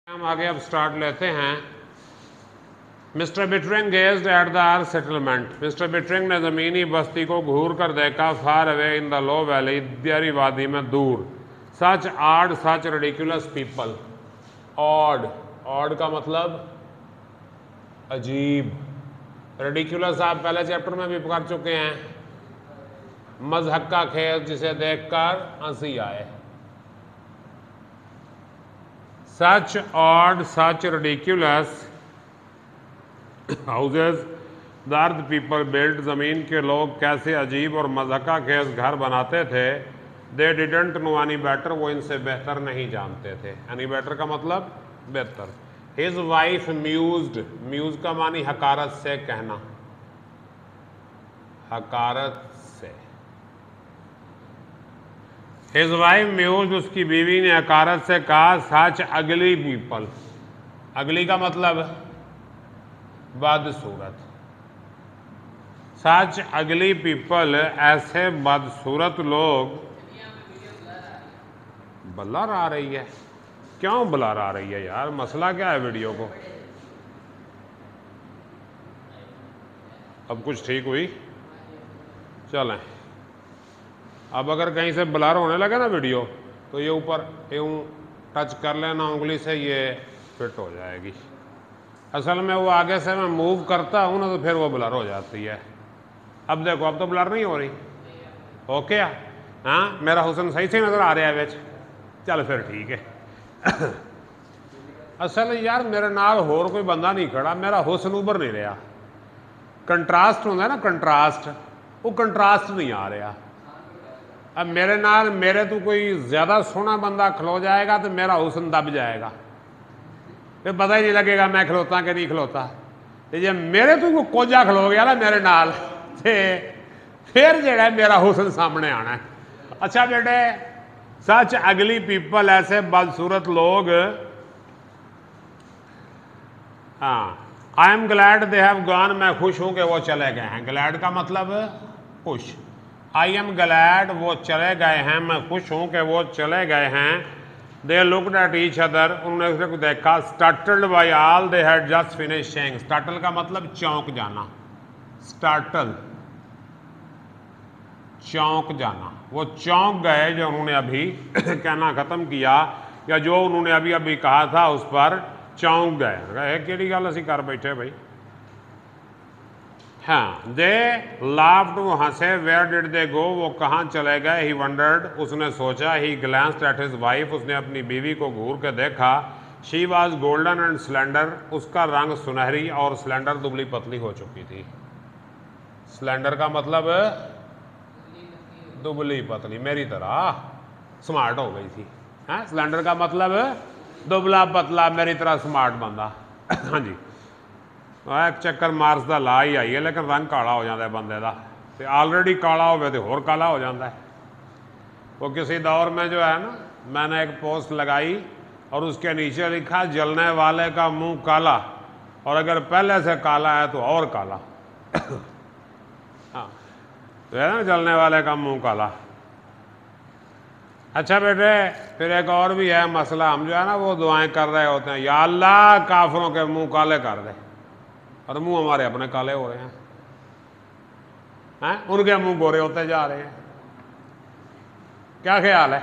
हम आगे अब स्टार्ट लेते हैं। Mister Bittering gazed at the earth settlement. Mister Bittering ने ज़मीनी बस्ती को घूर कर देखा। Far away in the low valley, दरियाई वादी में दूर। Such odd, such ridiculous people. Odd, odd का मतलब अजीब। रिडिकुलस आप पहले चैप्टर में भी पढ़ चुके हैं, मज़हक का खेल जिसे देखकर हंसी आए। Such odd, such ridiculous houses the earth people build. ज़मीन के लोग कैसे अजीब और मज़हका खेज घर बनाते थे। They didn't know any better, वो इनसे बेहतर नहीं जानते थे। एनी बेटर का मतलब बेहतर। हिज वाइफ म्यूज्ड, म्यूज का मानी हकारत से कहना, हकारत से। हिज वाइफ म्यूज्ड, उसकी बीवी ने हकारत से कहा सच अगली पीपल। अगली का मतलब बदसूरत। सच अगली पीपल, ऐसे बदसूरत लोग। ब्लर आ रही है, क्यों ब्लर आ रही है यार? मसला क्या है वीडियो को? अब कुछ ठीक हुई? चलें, अब अगर कहीं से ब्लर होने लगे ना वीडियो, तो ये ऊपर यूं टच कर लेना उंगली से, ये फिट हो जाएगी। असल में वो आगे से मैं मूव करता हूँ ना, तो फिर वो ब्लर हो जाती है। अब देखो, अब तो ब्लर नहीं हो रही। ओके, हाँ, मेरा हुस्न सही से नज़र आ रहा है बिच? चल फिर ठीक है। असल यार मेरे नाल होर कोई बंदा नहीं खड़ा, मेरा हुस्न उभर नहीं रहा। कंट्रास्ट होता है ना, कंट्रास्ट, वो कंट्रास्ट नहीं आ रहा। अब मेरे नाल मेरे तो कोई ज़्यादा सोहना बंदा खलो जाएगा तो मेरा हुस्न दब जाएगा, फिर पता ही नहीं लगेगा मैं खलोता कि नहीं खलोता। तो जे मेरे तो कोई कोजा खलो गया ना मेरे नाल, फिर जो मेरा हुस्न सामने आना है। अच्छा बेटे, सच अगली पीपल, ऐसे बदसूरत लोग। हाँ, I am glad they have gone, मैं खुश हूं कि वो चले गए हैं। ग्लैड का मतलब खुश। आई एम ग्लैड, वो चले गए हैं, मैं खुश हूं कि वो चले गए हैं। They looked at each other, उन्होंने एक दूसरे को देखा। Startled by all they had just finish saying. Startle का मतलब चौंक जाना। स्टार्टल, चौंक जाना। वो चौंक गए जो उन्होंने अभी कहना खत्म किया, या जो उन्होंने अभी अभी कहा था उस पर चौंक गए। केड़ी गल असी कर बैठे भाई। हाँ, दे लाफ्ड, वो हंसे। वेयर डिड दे गो, वो कहाँ चले गए। ही वंडर्ड, उसने सोचा। He glanced at his wife, उसने अपनी बीवी को घूर के देखा। She was golden and slender, उसका रंग सुनहरी और स्लेंडर दुबली पतली हो चुकी थी। स्लेंडर का मतलब दुबली पतली, मेरी तरह स्मार्ट हो गई थी। हैं, स्लेंडर का मतलब दुबला पतला, मेरी तरह स्मार्ट बंदा। हाँ जी, एक चक्कर मार्स का ला ही आई है, लेकिन रंग काला हो जाता है बंदे का। तो ऑलरेडी काला हो तो होर काला हो जाता है। वो किसी दौर में जो है ना, मैंने एक पोस्ट लगाई और उसके नीचे लिखा जलने वाले का मुंह काला, और अगर पहले से काला है तो और काला। हाँ, तो है ना, जलने वाले का मुंह काला। अच्छा बेटे, फिर एक और भी है मसला। हम जो है ना वो दुआएं कर रहे होते हैं, या अल्लाह काफिरों के मुंह काले कर दे, और मुंह हमारे अपने काले हो रहे हैं, उनके मुंह गोरे होते जा रहे हैं। क्या ख्याल है?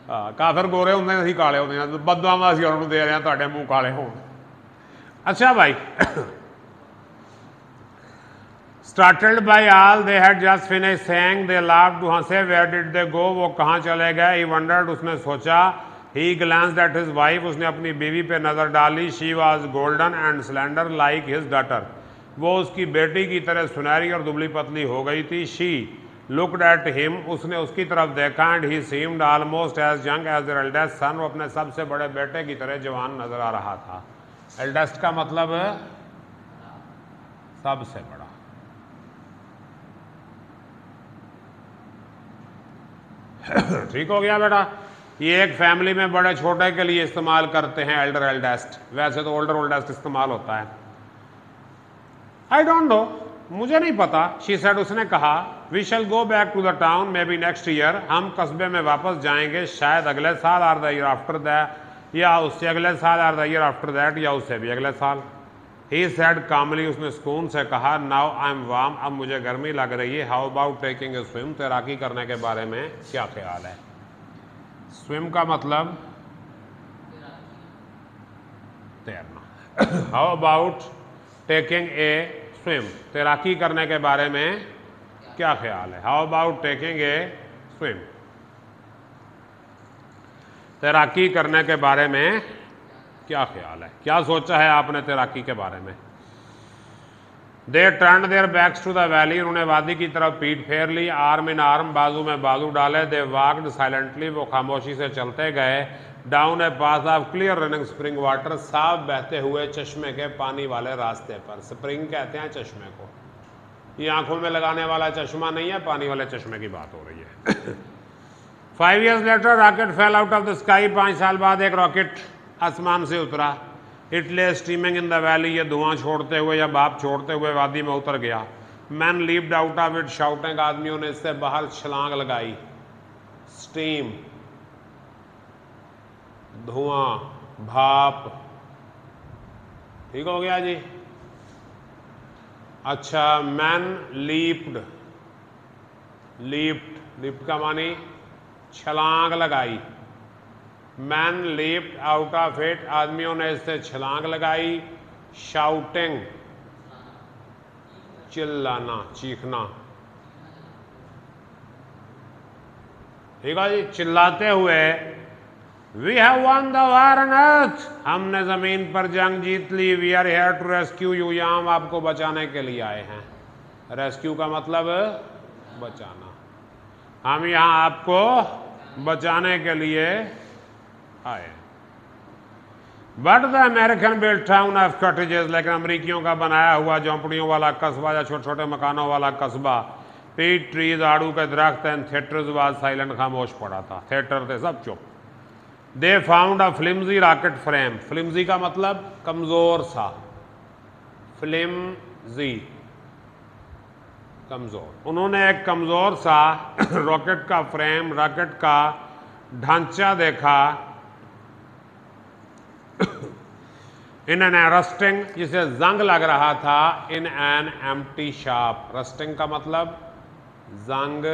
हाँ, काफिर गोरे होंगे, असी काले होते हैं, बददुआवां असीं उन्होंने दे रहे हैं तुहाडे मुंह काले होण। अच्छा भाई, startled by all they had just finish saying, they laughed, हंसे। वेयर डिड दे गो, वो कहाँ चले गए। ही वंडर्ड, उसने सोचा। He glanced at his wife, उसने अपनी बीवी पे नज़र डाली। She was golden and slender like his daughter, वो उसकी बेटी की तरह सुनहरी और दुबली पतली हो गई थी। शी लुक्ड एट हिम, उसने उसकी तरफ देखा। And he seemed almost as young as their eldest son, वो अपने सबसे बड़े बेटे की तरह जवान नजर आ रहा था। एल्डेस्ट का मतलब सबसे बड़ा। ठीक हो गया बेटा? ये एक फैमिली में बड़े छोटे के लिए इस्तेमाल करते हैं एल्डर एल्डेस्ट, वैसे तो ओल्डर ओल्डेस्ट इस्तेमाल होता है। आई डोंट नो, मुझे नहीं पता। शी सेड, उसने कहा। We shall go back to the town may be next year, हम कस्बे में वापस जाएंगे शायद अगले साल, or the year after that, या उससे अगले साल, और द ईयर आफ्टर दैट, या उससे भी अगले साल। ही सेड कामली, उसने सुकून से कहा, नाउ आई एम वार्म, अब मुझे गर्मी लग रही है। How about taking a swim, तैराकी करने के बारे में क्या ख्याल है। स्विम का मतलब तैरना। How about taking a swim, तैराकी करने के बारे में क्या ख्याल है। How about taking a swim, तैराकी करने के बारे में क्या ख्याल है, क्या सोचा है आपने तैराकी के बारे में। They turn their backs to the valley, उन्होंने वादी की तरफ पीठ फेर ली। आर्म इन आर्म, बाजू में बाजू डाले। दे वॉक्ड साइलेंटली, वो खामोशी से चलते गए। Down A pass of clear running spring water, साफ बहते हुए चश्मे के पानी वाले रास्ते पर। स्प्रिंग कहते हैं चश्मे को, ये आंखों में लगाने वाला चश्मा नहीं है, पानी वाले चश्मे की बात हो रही है। 5 years later rocket fail out of the sky, 5 साल बाद एक रॉकेट आसमान से उतरा। इट ले स्टीमिंग इन द वैली, ये धुआं छोड़ते हुए या भाप छोड़ते हुए वादी में उतर गया। Man leaped out of it shouting, आदमियों ने इससे बाहर छलांग लगाई। स्टीम, धुआं, भाप, ठीक हो गया जी। अच्छा, मैन लीप्ड, लीप्ड का मानी छलांग लगाई। Man leaped out of it, आदमियों ने इससे छलांग लगाई। शाउटिंग, चिल्लाना, चीखना, ठीक है जी, चिल्लाते हुए। We have won the war on earth, हमने जमीन पर जंग जीत ली। We are here to rescue you, यहाँ हम आपको बचाने के लिए आए हैं। रेस्क्यू का मतलब बचाना, हम यहाँ आपको बचाने के लिए आए। But the American built town of cottages, लेकिन अमरीकियों का बनाया हुआ झोंपड़ियों वाला कस्बा या छोटे छोटे मकानों वाला कस्बा, पीट ट्रीज, आड़ू के दरख्त, एंड थिएटर्स वाज साइलेंट, खामोश पड़ा था। थिएटर थे सब चुप। They found a flimsy rocket frame, flimsy का मतलब कमजोर सा, फ्लिम्जी कमजोर। उन्होंने एक कमजोर सा रॉकेट का फ्रेम, रॉकेट का ढांचा देखा। इन एन रस्टिंग, जिसे जंग लग रहा था। In an empty shop, rusting का मतलब जंग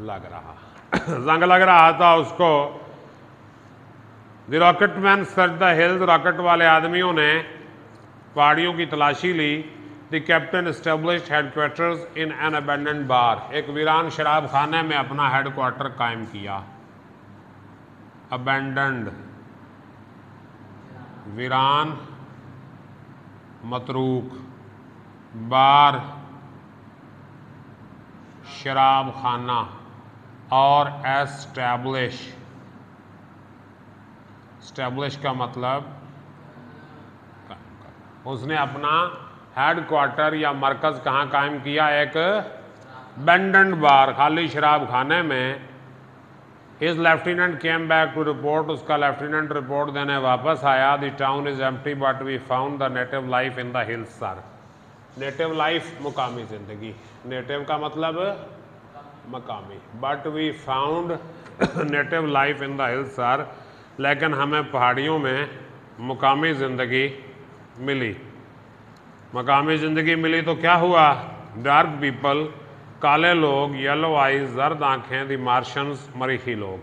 लग रहा जंग लग रहा था उसको। The rocket men search the hills, rocket वाले आदमियों ने पहाड़ियों की तलाशी ली। The captain established headquarters in an abandoned bar, एक वीरान शराब खाने में अपना हेडक्वार्टर कायम किया। अबैंडन्ड, वीरान, मतरूक, बार, शराब खाना, और एस्टैब्लिश, एस्टैब्लिश का मतलब उसने अपना हेडक्वार्टर या मरकज कहाँ कायम किया, एक अबैंडन्ड बार, खाली शराब खाने में। His lieutenant came back to report, उसका लेफ्टिनेंट रिपोर्ट देने वापस आया। The town is empty but we found the native life in the hills sir. Native life, मुकामी जिंदगी, नेटिव का मतलब मकामी। But we found native life in the hills sir, लेकिन हमें पहाड़ियों में मुकामी ज़िंदगी मिली। मकामी ज़िंदगी मिली तो क्या हुआ। डार्क पीपल, काले लोग, येलो आइज, जर्द आँखें, दी मार्शंस, मरीखी लोग।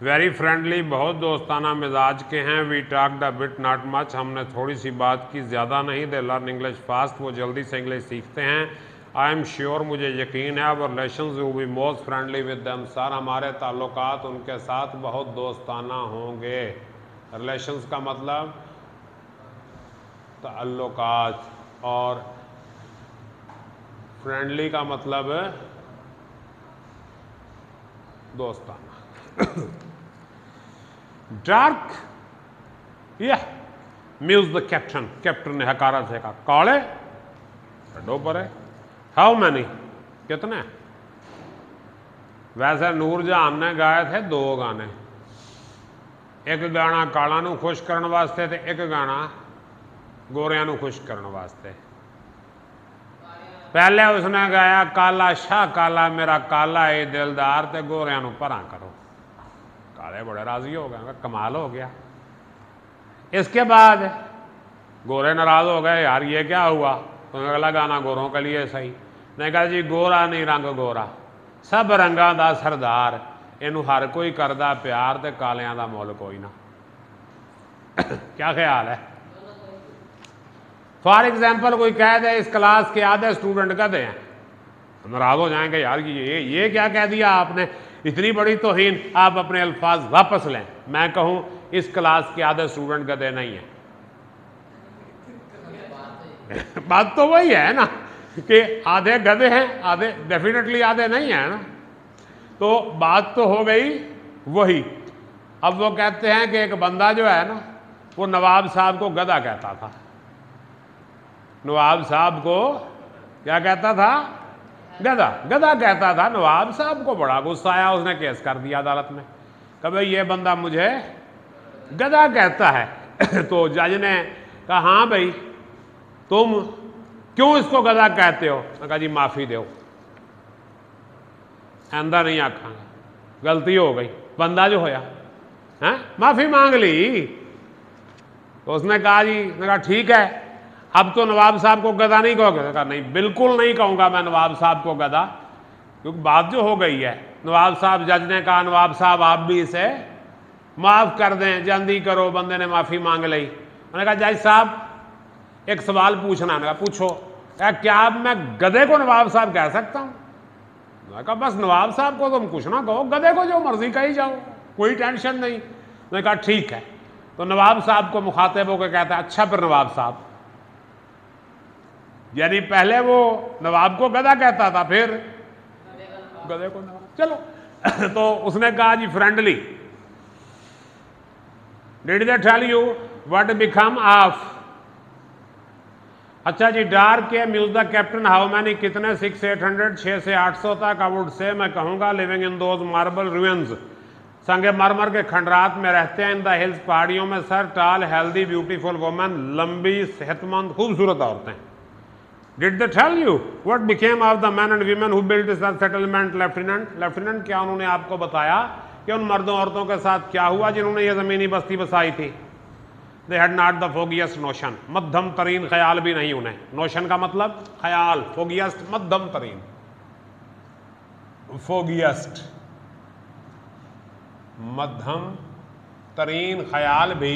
वेरी फ्रेंडली, बहुत दोस्ताना मिजाज के हैं। We talked a bit not much, हमने थोड़ी सी बात की, ज़्यादा नहीं। दे लर्न इंग्लिश फास्ट, वो जल्दी से इंग्लिश सीखते हैं। आई एम श्योर, मुझे यकीन है, our relations will be most friendly with them sir, हमारे ताल्लुकात उनके साथ बहुत दोस्ताना होंगे। रिलेशंस का मतलब ताल्लुकात, और फ्रेंडली का मतलब दोस्ताना। डार्क, यह म्यूज द कैप्टन, कैप्टन ने हकारत से कहा, काले डो पर है। हाउ मैनी, कितने। वैसे नूरजहान ने गाए थे 2 गाने, एक गाना काला नू खुश करने वास्ते ते एक गाना गोरियां नू खुश करने वास्ते। पहले उसने गाया काला शाह काला मेरा काला ए दिलदार, ते गोरियां नू परा करो। काले बड़े राजी हो गए, कमाल हो गया। इसके बाद गोरे नाराज हो गए, यार ये क्या हुआ, तो अगला गाना गोरों के लिए सही। ने कहा जी गोरा नहीं रंग गोरा, सब रंगां दा सरदार, इनू हर कोई करदा प्यार, ते कालियां दा मुल कोई ना। क्या ख्याल है? फॉर एग्जाम्पल कोई कह दे इस क्लास के आधे स्टूडेंट गधे हैं, नाराज हो जाएंगे, यार ये क्या कह दिया आपने, इतनी बड़ी तौहीन, आप अपने अल्फाज वापस लें। मैं कहूं इस क्लास के आधे स्टूडेंट गधे नहीं है। बात तो वही है ना कि आधे गधे हैं, आधे डेफिनेटली आधे नहीं है ना। तो बात तो हो गई वही। अब वो कहते हैं कि एक बंदा जो है ना, वो नवाब साहब को गधा कहता था। नवाब साहब को क्या कहता था? गधा। गधा कहता था। नवाब साहब को बड़ा गुस्सा आया, उसने केस कर दिया अदालत में कि भाई ये बंदा मुझे गधा कहता है। तो जज ने कहा हाँ भाई तुम क्यों इसको गधा कहते हो? मैं कहा जी माफी दो, आंदा नहीं आखा, गलती हो गई। बंदा जो होया है माफी मांग ली। तो उसने कहा जी, मैं कहा ठीक है, अब तो नवाब साहब को गधा नहीं कहोगे? कहा नहीं, बिल्कुल नहीं कहूंगा मैं नवाब साहब को गधा, क्योंकि बात जो हो गई है। नवाब साहब, जज ने कहा नवाब साहब आप भी इसे माफ कर दें, जल्दी करो। बंदे ने माफी मांग ली। मैंने कहा जज साहब एक सवाल पूछना है। पूछो। क्या मैं गधे को नवाब साहब कह सकता हूं? मैंने कहा बस नवाब साहब को तुम कुछ ना कहो, गधे को जो मर्जी कही जाओ, कोई टेंशन नहीं। मैंने कहा ठीक है। तो नवाब साहब को मुखातिब होकर कहता है अच्छा फिर नवाब साहब, यानी पहले वो नवाब को गधा कहता था, फिर गधे को नवाब। चलो। तो उसने कहा जी friendly, did they tell you what become of? अच्छा जी, डार्क के muse the captain how many, कितने? 600-800, 6 से 800 तक। आई वुड से, मैं कहूंगा living in those marble ruins, संगमरमर के खंडरात में रहते हैं। इन द हिल्स, पहाड़ियों में। सर टाल हेल्दी ब्यूटीफुल वुमन, लंबी सेहतमंद खूबसूरत औरतें। Did they tell you what became of the man and women who built this settlement? Lieutenant, lieutenant क्या उन्होंने आपको बताया कि उन मर्दों औरतों के साथ क्या हुआ जिन्होंने ये जमीनी बस्ती बसाई थी? They had not the foggiest notion, मध्यम तरीन ख्याल भी नहीं उन्हें। नोशन का मतलब ख्याल, foggiest मध्यम तरीन, foggiest मध्यम तरीन ख्याल भी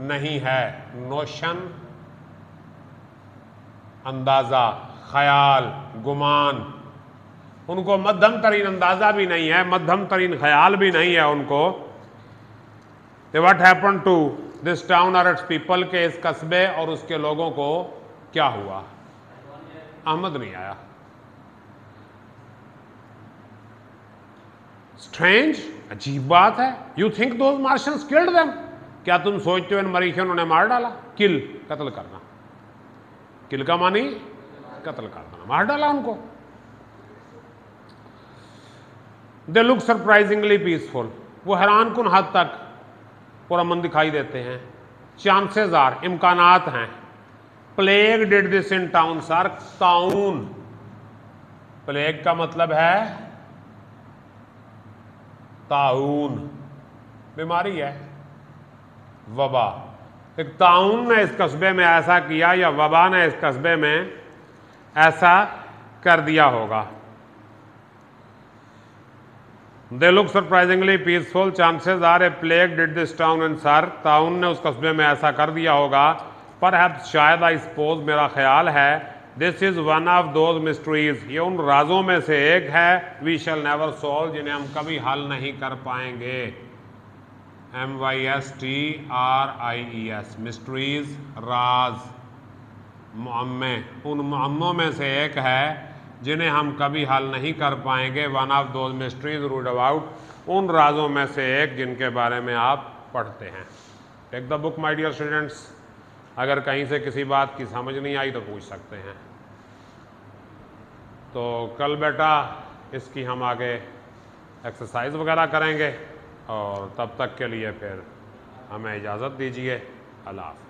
नहीं है। नोशन अंदाजा, ख्याल, गुमान, उनको मध्यम तरीन अंदाजा भी नहीं है, मध्यम तरीन ख्याल भी नहीं है उनको। What happened to this town और इट्स पीपल, के इस कस्बे और उसके लोगों को क्या हुआ? अहमद नहीं आया। स्ट्रेंज, अजीब बात है। You think those Martians killed them, क्या तुम सोचते हो इन मरीखियों ने मार डाला? किल, कत्ल करना। किल का मानी कत्ल करना, मार डाला उनको। दे लुक सरप्राइजिंगली पीसफुल, वो हैरान कुन हद तक पुरअमन दिखाई देते हैं। चांसेस आर, इम्कानात हैं। Plague did this in town, sir ताउन, प्लेग का मतलब है ताउन, बीमारी है, वबा। एक ताउन ने इस कस्बे में ऐसा किया या वबा ने इस कस्बे में ऐसा कर दिया होगा। They look surprisingly peaceful, chances are a plague did this town in, sir ताउन ने उस कस्बे में ऐसा कर दिया होगा। परहैप्स, शायद, आई सपोज, मेरा ख्याल है, this is one of those mysteries, ये उन राजों में से एक है, वी शैल नेवर सॉल्व, जिन्हें हम कभी हल नहीं कर पाएंगे। MYSTRIES, मिस्ट्रीज, राज, मुअम्मे, उन मुअम्मों में से एक है जिन्हें हम कभी हल नहीं कर पाएंगे। One of those mysteries rude about, उन राजों में से एक जिनके बारे में आप पढ़ते हैं। Take the book my dear students, अगर कहीं से किसी बात की समझ नहीं आई तो पूछ सकते हैं। तो कल बेटा इसकी हम आगे एक्सरसाइज वगैरह करेंगे, और तब तक के लिए फिर हमें इजाज़त दीजिए। अल्लाह हाफ़िज़।